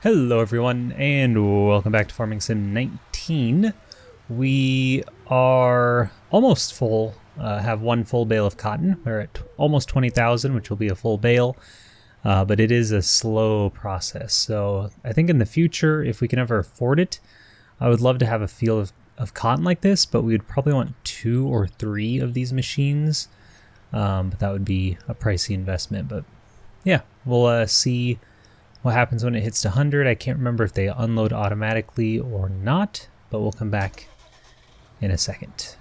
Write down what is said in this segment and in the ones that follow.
Hello everyone, and welcome back to Farming Sim 19. We are almost full, have one full bale of cotton. We're at almost 20,000, which will be a full bale, but it is a slow process. So I think in the future, if we can ever afford it, I would love to have a field of cotton like this, but we would probably want 2 or 3 of these machines, but that would be a pricey investment. But yeah, we'll see what happens when it hits to 100. I can't remember if they unload automatically or not, but we'll come back in a second.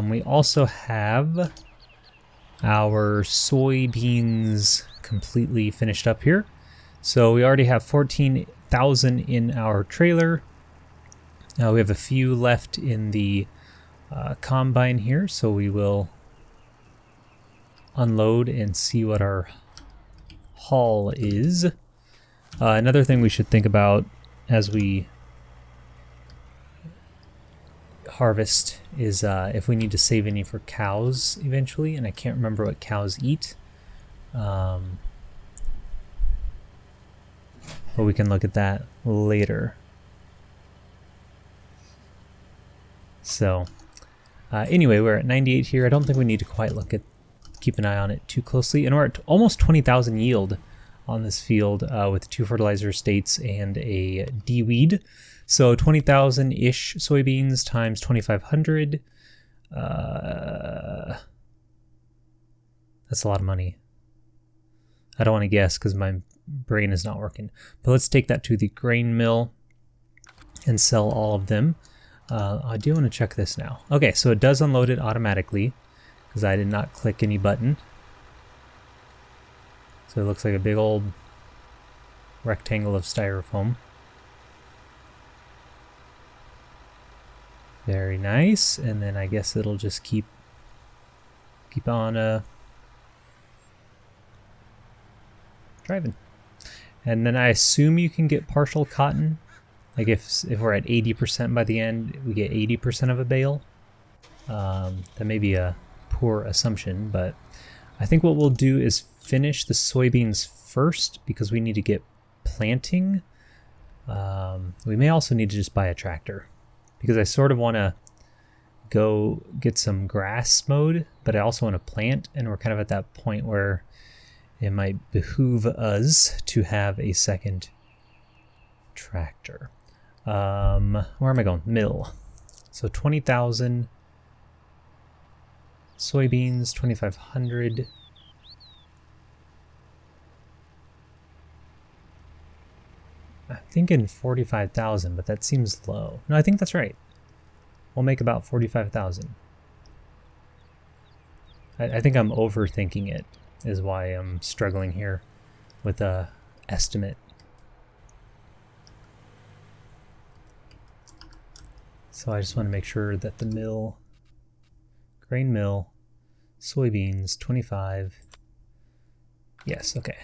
We also have our soybeans completely finished up here. So we already have 14,000 in our trailer. We have a few left in the combine here, so we will unload and see what our haul is. Another thing we should think about as we harvest is if we need to save any for cows eventually, and I can't remember what cows eat. But we can look at that later. So anyway, we're at 98 here. I don't think we need to keep an eye on it too closely, and we're at almost 20,000 yield on this field with 2 fertilizer states and a de-weed. So 20,000-ish soybeans times 2,500. That's a lot of money. I don't want to guess because my brain is not working. But let's take that to the grain mill and sell all of them. I do want to check this now. Okay, so it does unload it automatically because I did not click any button. So it looks like a big old rectangle of styrofoam. Very nice. And then I guess it'll just keep on driving. And then I assume you can get partial cotton. Like if we're at 80% by the end, we get 80% of a bale. That may be a poor assumption, but I think what we'll do is finish the soybeans first because we need to get planting. We may also need to just buy a tractor because I sort of want to go get some grass mowed, but I also want to plant, and we're kind of at that point where it might behoove us to have a second tractor. Where am I going? Mill. So 20,000 soybeans, 2,500. I'm thinking 45,000, but that seems low. No, I think that's right. We'll make about 45,000. I think I'm overthinking it, is why I'm struggling here with a estimate. So I just want to make sure that the mill, grain mill, soybeans, 25. Yes, okay.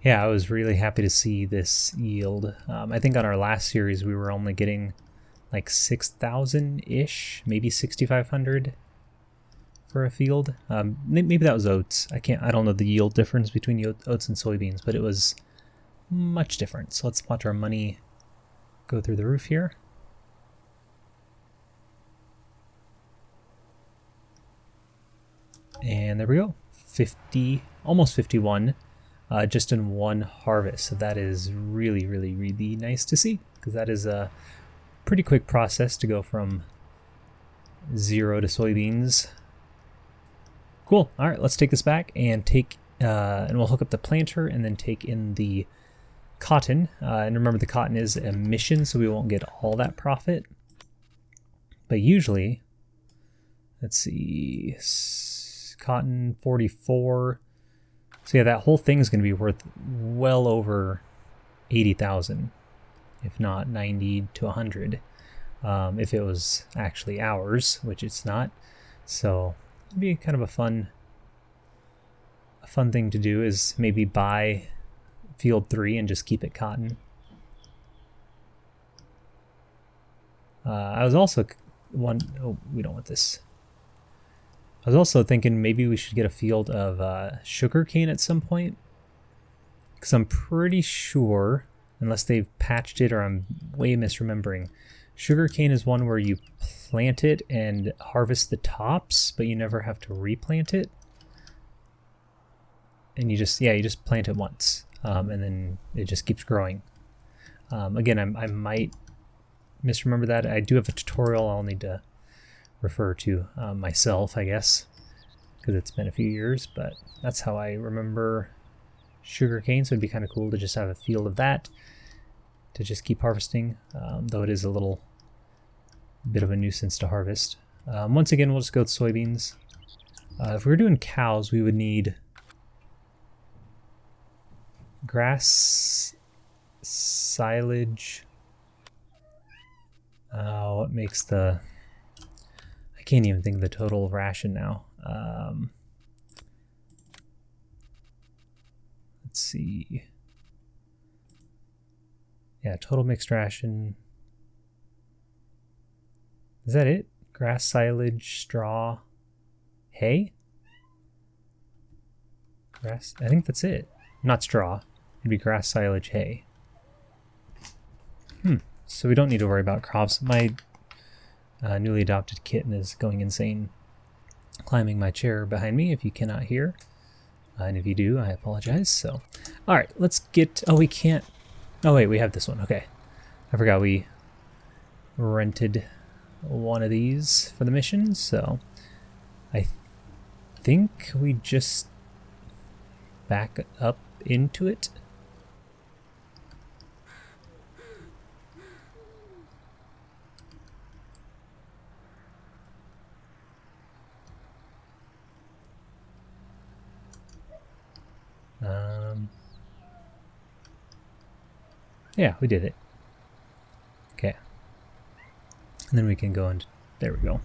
Yeah, I was really happy to see this yield. I think on our last series we were only getting like 6,000-ish, maybe 6,500 for a field. Maybe that was oats. I don't know the yield difference between oats and soybeans, but it was much different. So let's watch our money go through the roof here. And there we go. 50, almost 51. Just in one harvest. So that is really, really, really nice to see, because that is a pretty quick process to go from 0 to soybeans. Cool. All right, let's take this back and and we'll hook up the planter and then take in the cotton. And remember, the cotton is emission, so we won't get all that profit. But usually, let's see, cotton 44. So yeah, that whole thing is going to be worth well over 80,000, if not 90 to 100, if it was actually ours, which it's not. So it'd be kind of a fun thing to do is maybe buy field 3 and just keep it cotton. I was also oh, we don't want this. I was also thinking maybe we should get a field of sugarcane at some point. Because I'm pretty sure, unless they've patched it or I'm way misremembering, sugarcane is one where you plant it and harvest the tops, but you never have to replant it. And you just plant it once, and then it just keeps growing. Again, I might misremember that. I do have a tutorial I'll need to refer to myself, I guess, because it's been a few years, but that's how I remember sugarcane. So it'd be kind of cool to just have a field of that to just keep harvesting, though it is a little bit of a nuisance to harvest. Once again, we'll just go with soybeans. If we were doing cows, we would need grass, silage. What makes the... I can't even think of the total ration now. Let's see. Yeah, total mixed ration. Is that it? Grass, silage, straw, hay? Grass? I think that's it. Not straw. It'd be grass, silage, hay. So we don't need to worry about crops. My newly adopted kitten is going insane, climbing my chair behind me, if you cannot hear. And if you do, I apologize. So, all right, let's get... Oh, we can't... Oh, wait, we have this one. Okay. I forgot we rented one of these for the mission, so I think we just back up into it. Yeah, we did it. Okay. And then we can go and... There we go.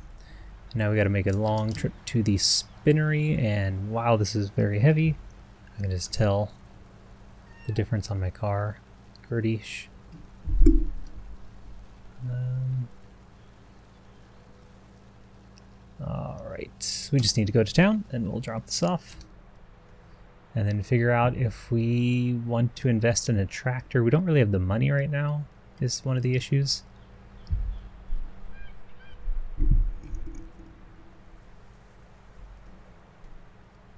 Now we got to make a long trip to the spinnery, and wow, this is very heavy. I can just tell the difference on my car. Gertish. Alright, we just need to go to town, and we'll drop this off. And then figure out if we want to invest in a tractor. We don't really have the money right now, is one of the issues.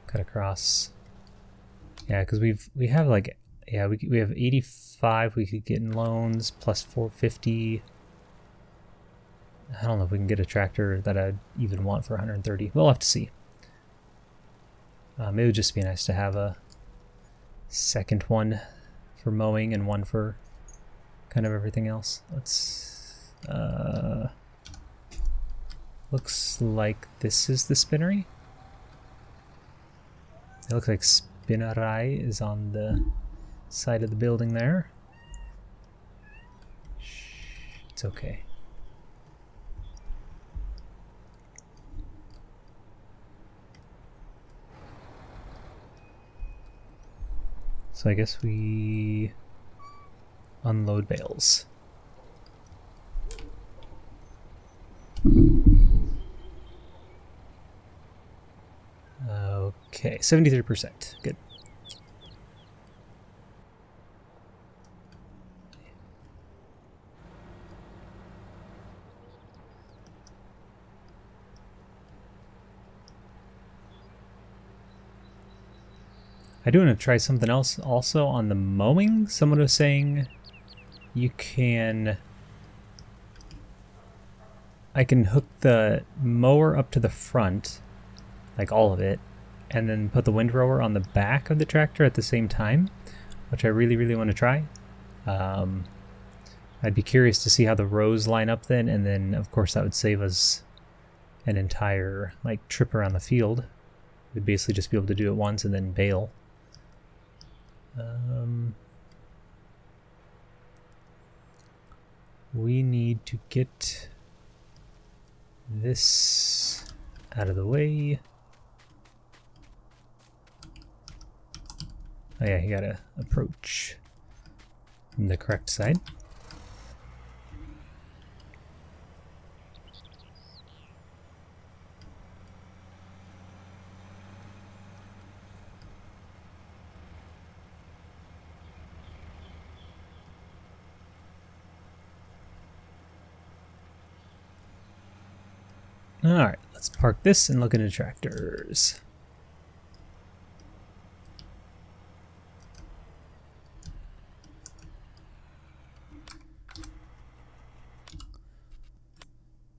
Cut across. Yeah, because we have like, yeah, we have 85 we could get in loans, plus 450. I don't know if we can get a tractor that I'd even want for 130. We'll have to see. It would just be nice to have a second one for mowing and one for kind of everything else. Let's... looks like this is the spinnery. It looks like Spinnerai is on the side of the building there. Shh, it's okay. So I guess we unload bales. Okay, 73%. Good. I do want to try something else also on the mowing. Someone was saying you can... I can hook the mower up to the front, like all of it, and then put the windrower on the back of the tractor at the same time, which I really, really want to try. I'd be curious to see how the rows line up then, and then of course that would save us an entire like trip around the field. We'd basically just be able to do it once and then bail. We need to get this out of the way. Oh yeah, you gotta approach from the correct side. All right, let's park this and look into tractors.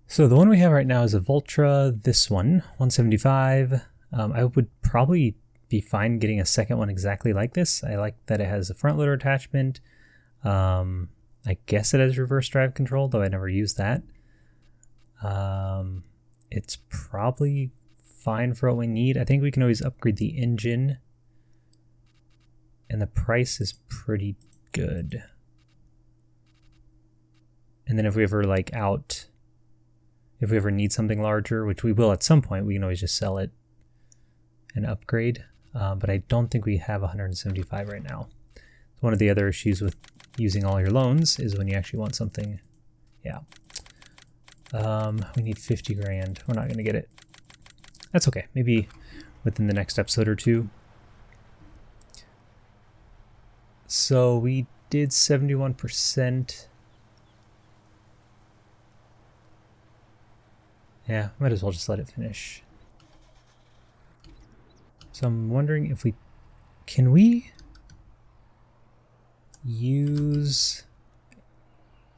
So the one we have right now is a Voltra. This one, 175. I would probably be fine getting a second one exactly like this. I like that it has a front loader attachment. I guess it has reverse drive control, though I never used that. It's probably fine for what we need. I think we can always upgrade the engine. And the price is pretty good. And then if we ever if we ever need something larger, which we will at some point, we can always just sell it and upgrade. But I don't think we have 175 right now. One of the other issues with using all your loans is when you actually want something. Yeah. We need 50 grand. We're not going to get it. That's okay. Maybe within the next episode or two. So we did 71%. Yeah, might as well just let it finish. So I'm wondering if can we use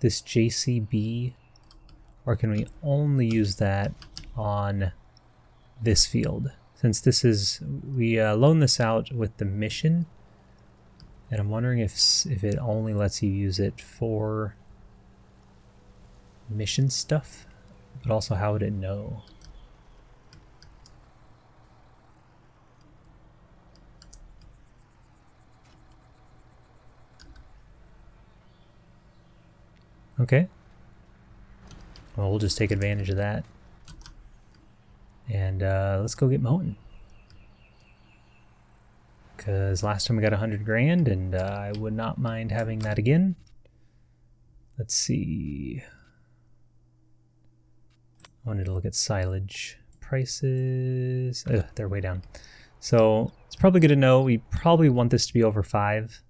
this JCB, or can we only use that on this field? Since this is, we loan this out with the mission, and I'm wondering if it only lets you use it for mission stuff, but also how would it know? Okay. Well, we'll just take advantage of that. And let's go get mowing. Because last time we got 100 grand, and I would not mind having that again. Let's see. I wanted to look at silage prices. They're way down. So it's probably good to know. We probably want this to be over 5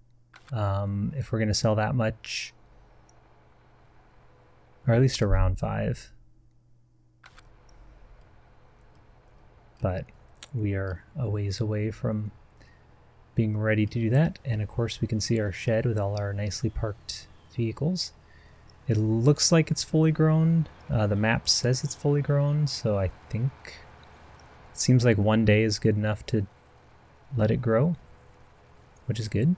if we're going to sell that much. Or at least around 5. But we are a ways away from being ready to do that. And of course we can see our shed with all our nicely parked vehicles. It looks like it's fully grown. The map says it's fully grown, so I think it seems like 1 day is good enough to let it grow, which is good.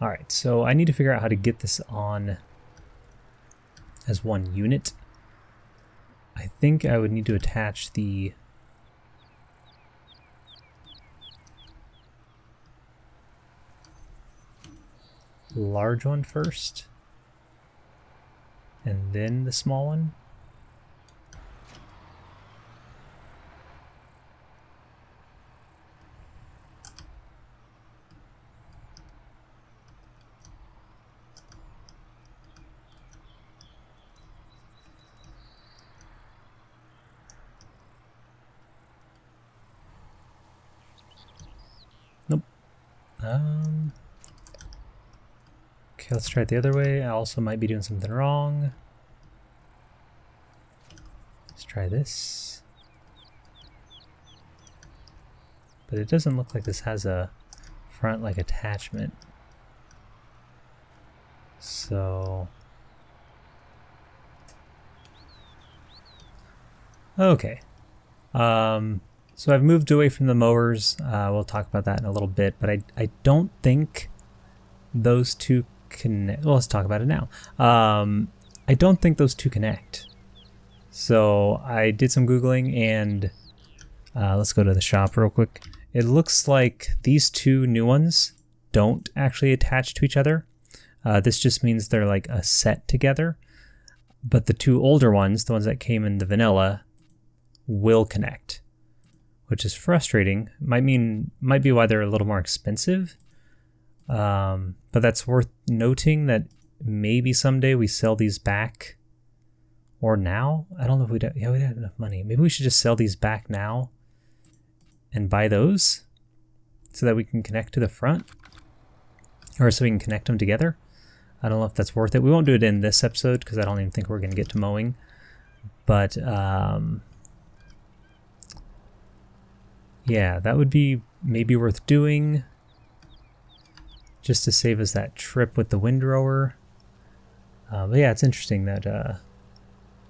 All right, so I need to figure out how to get this on as one unit. I think I would need to attach the large one first, and then the small one. Nope. Okay, let's try it the other way. I also might be doing something wrong. Let's try this. But it doesn't look like this has a front attachment. So okay. So I've moved away from the mowers. We'll talk about that in a little bit, but I don't think those two connect. Well, let's talk about it now. I don't think those two connect. So I did some Googling, and let's go to the shop real quick. It looks like these two new ones don't actually attach to each other. This just means they're like a set together. But the two older ones, the ones that came in the vanilla, will connect, which is frustrating. Might be why they're a little more expensive. But that's worth noting that maybe someday we sell these back, or now. I don't know if we'd have enough money. Maybe we should just sell these back now and buy those so that we can connect to the front, or so we can connect them together. I don't know if that's worth it. We won't do it in this episode because I don't even think we're going to get to mowing. But yeah, that would be maybe worth doing just to save us that trip with the windrower. But yeah, it's interesting that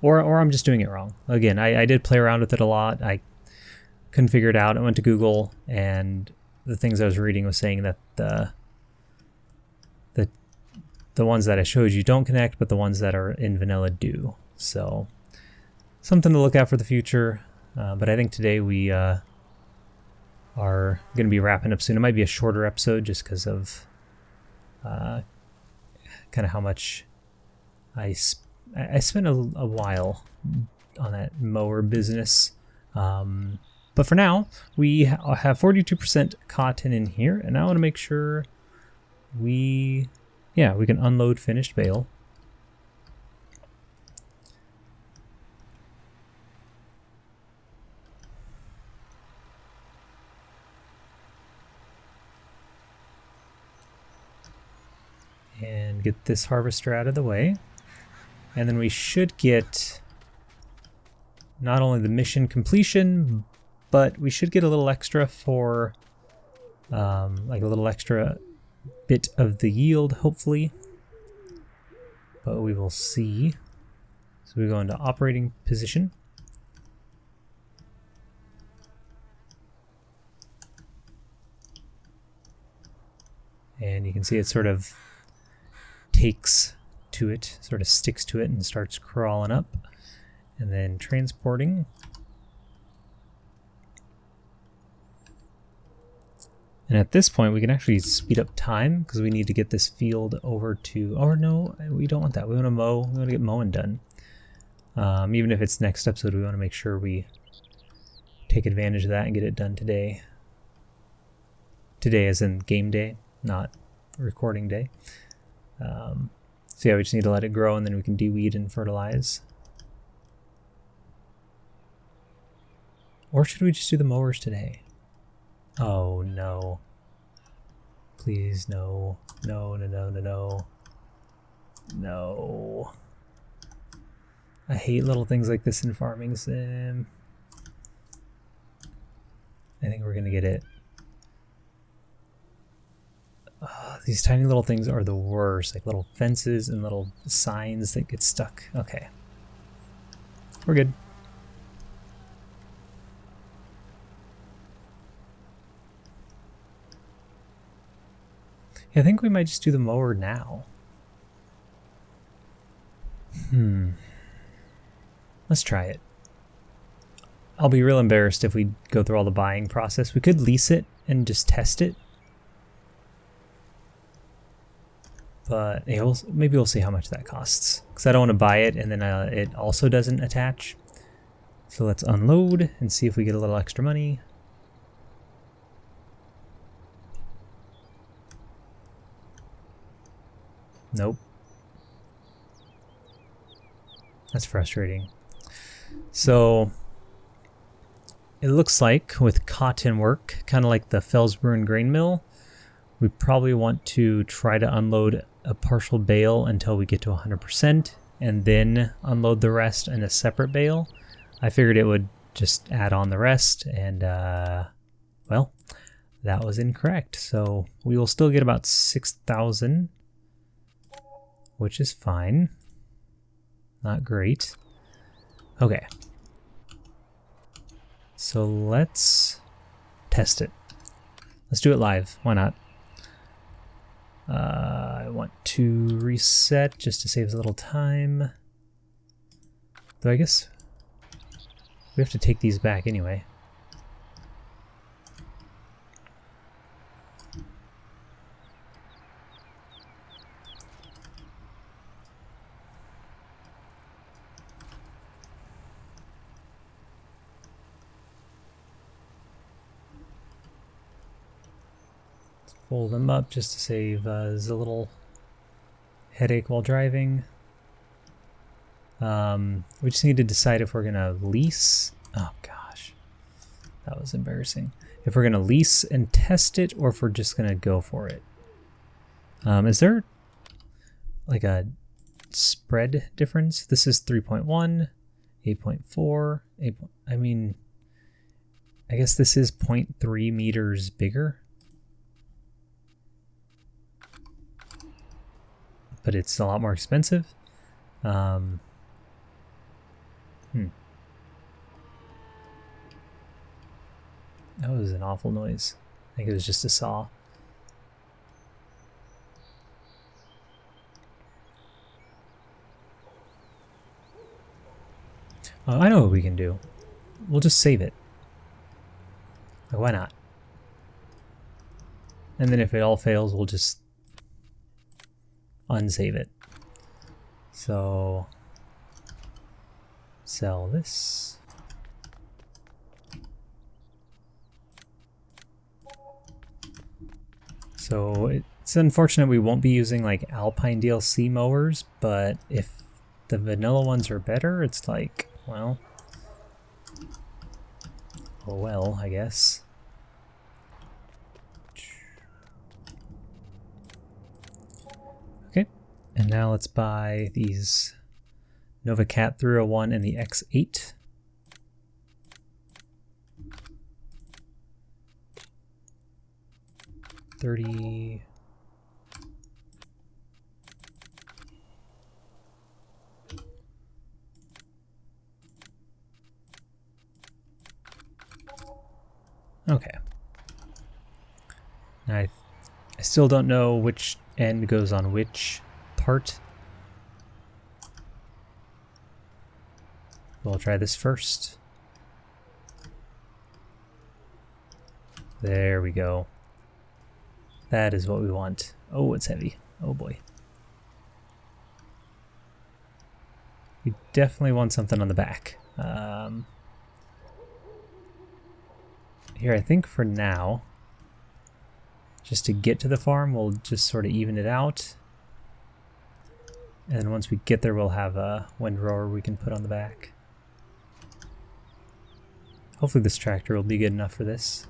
or I'm just doing it wrong. Again, I did play around with it a lot. I couldn't figure it out. I went to Google, and the things I was reading was saying that the ones that I showed you don't connect, but the ones that are in vanilla do. So something to look at for the future. But I think today we are going to be wrapping up soon. It might be a shorter episode just because of kind of how much I spent a while on that mower business. But for now, we have 42% cotton in here, and I want to make sure we can unload finished bale. And get this harvester out of the way. And then we should get not only the mission completion, but we should get a little extra for like a little extra bit of the yield, hopefully. But we will see. So we go into operating position. And you can see it sort of takes to it, sort of sticks to it and starts crawling up. And then transporting. And at this point we can actually speed up time because we need to get this field over to, or no, we don't want that. We want to mow, we want to get mowing done. Even if it's next episode, we want to make sure we take advantage of that and get it done today. Today as in game day, not recording day. So yeah, we just need to let it grow and then we can de-weed and fertilize. Or should we just do the mowers today? Oh no. Please no. No, no, no, no, no. No. I hate little things like this in farming sim. I think we're gonna get it. These tiny little things are the worst, like little fences and little signs that get stuck. Okay. We're good. Yeah, I think we might just do the mower now. Let's try it. I'll be real embarrassed if we go through all the buying process. We could lease it and just test it. But yeah, maybe we'll see how much that costs. Because I don't want to buy it and then it also doesn't attach. So let's unload and see if we get a little extra money. Nope. That's frustrating. So it looks like with cotton work, kind of like the Felsbrunn grain mill, we probably want to try to unload a partial bale until we get to 100% and then unload the rest in a separate bale. I figured it would just add on the rest and well, that was incorrect. So we will still get about 6,000, which is fine. Not great. Okay. So let's test it. Let's do it live. Why not? I want to reset just to save us a little time. Though I guess we have to take these back anyway. Fold them up just to save us a little headache while driving. We just need to decide if we're gonna lease. Oh gosh, that was embarrassing. If we're gonna lease and test it, or if we're just gonna go for it. Is there like a spread difference? This is 3.1, 8.4. I mean, I guess this is 0.3 meters bigger. But it's a lot more expensive. That was an awful noise. I think it was just a saw. I know what we can do. We'll just save it. Like, why not? And then if it all fails, we'll just unsave it. So, sell this. So it's unfortunate we won't be using like Alpine DLC mowers, but if the vanilla ones are better, it's like, well, oh well, I guess. Okay, and now let's buy these Nova Cat 301 and the X8. $30. Okay. Now I still don't know which end goes on which part. We'll try this first. There we go. That is what we want. Oh, it's heavy. Oh boy. We definitely want something on the back. Here, I think for now, just to get to the farm, we'll just sort of even it out. And then once we get there, we'll have a windrower we can put on the back. Hopefully this tractor will be good enough for this.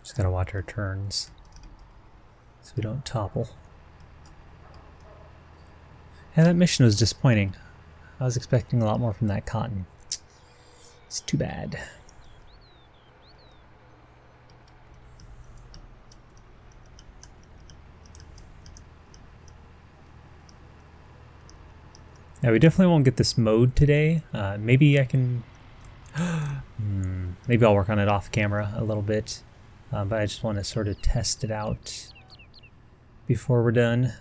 Just gotta watch our turns so we don't topple. Yeah, that mission was disappointing. I was expecting a lot more from that cotton. It's too bad. Now we definitely won't get this mode today. Maybe I can... maybe I'll work on it off camera a little bit. But I just want to sort of test it out before we're done.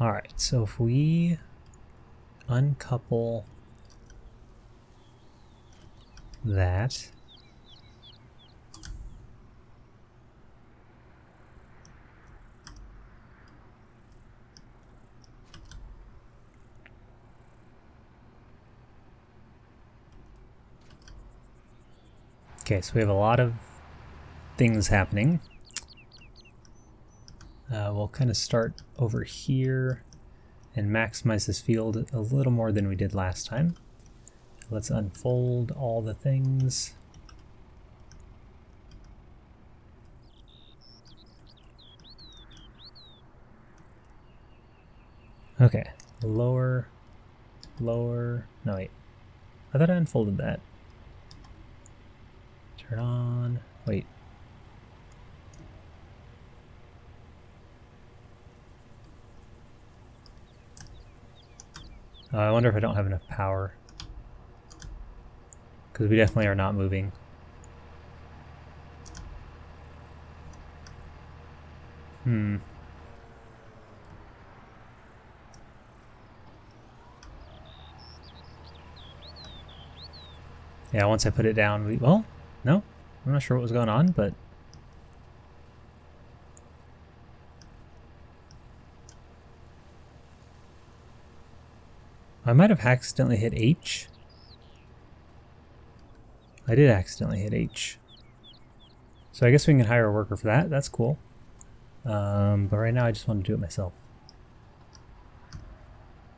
Alright, so if we uncouple that, okay, so we have a lot of things happening. We'll kind of start over here and maximize this field a little more than we did last time. Let's unfold all the things. Okay, lower, no wait, I thought I unfolded that. Turn on, wait. I wonder if I don't have enough power. Because we definitely are not moving. Yeah, once I put it down, well, no, I'm not sure what was going on, but... I might have accidentally hit H. I did accidentally hit H. So I guess we can hire a worker for that. That's cool. But right now I just want to do it myself.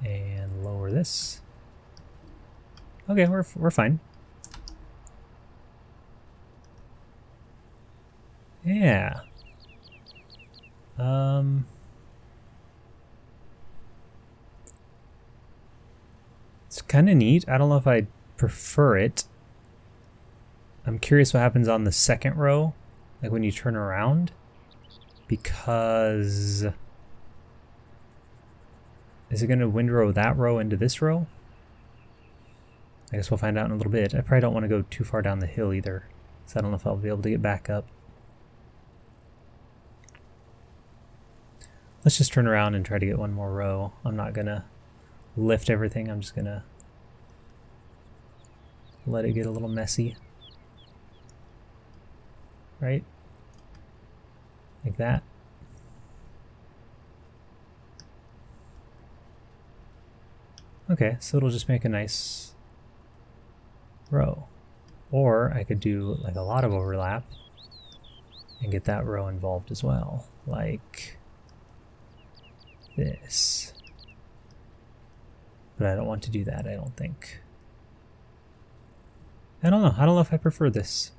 And lower this. Okay, we're fine. Yeah. It's kind of neat. I don't know if I prefer it. I'm curious what happens on the second row, like when you turn around, because is it going to windrow that row into this row? I guess we'll find out in a little bit. I probably don't want to go too far down the hill either, so I don't know if I'll be able to get back up. Let's just turn around and try to get one more row. I'm not going to lift everything. I'm just going to let it get a little messy. Right? Like that. Okay, so it'll just make a nice row. Or I could do like a lot of overlap and get that row involved as well. Like this. But I don't want to do that, I don't think. I don't know. I don't know if I prefer this.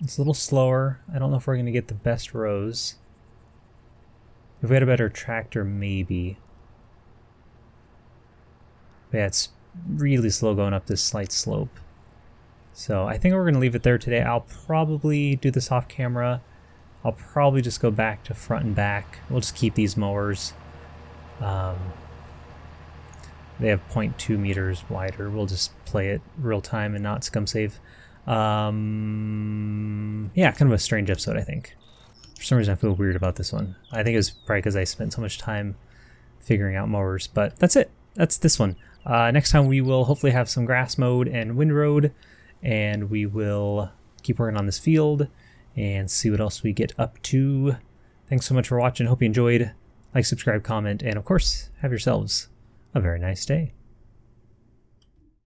It's a little slower. I don't know if we're going to get the best rows. If we had a better tractor, maybe. But yeah, it's really slow going up this slight slope. So I think we're going to leave it there today. I'll probably do this off camera. I'll probably just go back to front and back. We'll just keep these mowers. They have 0.2 meters wider. We'll just play it real time and not scum save. Yeah, kind of a strange episode, I think. For some reason I feel weird about this one. I think it was probably because I spent so much time figuring out mowers, but that's it. That's this one. Next time we will hopefully have some grass mowed and windrowed, and we will keep working on this field and see what else we get up to. Thanks so much for watching. Hope you enjoyed. Like, subscribe, comment, and of course, have yourselves a very nice day.